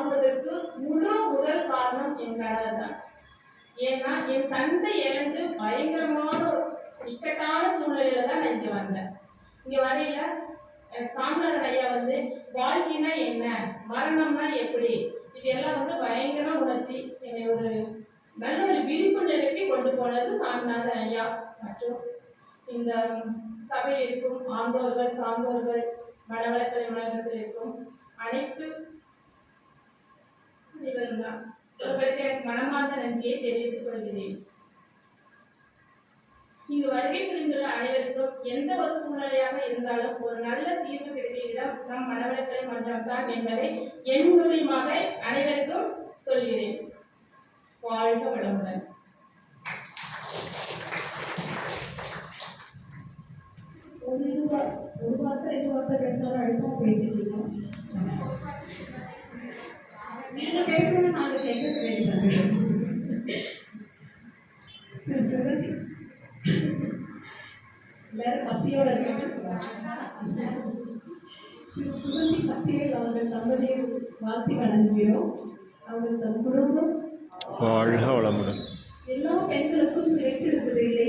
மாறுவதற்கு முதல் காரணம் என் கணவர் தான். ஏன்னா என் தந்தை இழந்து பயங்கரமான இக்கட்டான சூழ்நிலையில தான் நான் இங்க வந்தேன். இங்க வரையில சாமிநாதன் ஐயா வாழ்க்கைனா என்ன, மரணம்னா எப்படி, இதெல்லாம் பயங்கரமா உணர்த்தி என்னை ஒரு நல்ல ஒரு விழிப்புணர்வுக்கு கொண்டு போனது சாமிநாதன் ஐயா மற்றும் இந்த சபையில் இருக்கும் ஆண்டோர்கள், சான்றோர்கள், மனவளக்கலை உலகத்தில் இருக்கும் அனைத்து இவரும் தான். உங்களுக்கு எனக்கு மனமார்ந்த நன்றியை தெரிவித்துக் கொள்கிறேன். இங்கு வருகை புரிந்துள்ள அனைவருக்கும் எந்த ஒரு சூழ்நிலையாக இருந்தாலும் ஒரு நல்ல தீர்வு கிடைத்த இடம் நம் மனவளக்கலை மன்றம் தான் என்பதை என் மூலியமாக அனைவருக்கும் சொல்கிறேன். வாழ்க வளமுடன். ஒரு வார்த்தை 2 வார்த்தை பேசினாலும் அழுத்தமா பேசிட்டு இருக்கோம். நீங்க பேசணும், நாங்க கேட்கறது வேண்டியது. எல்லாரும் பசியோட இருக்காங்க. சுகந்தி பத்தியில் அவர்கள் தம்பதியை வாழ்த்தி வழங்குகிறோம். அவர்கள் தம் குடும்பம் வாழ்க வளமுடன். எல்லா பெண்களுக்கும் கிடைத்திருப்பதில்லை.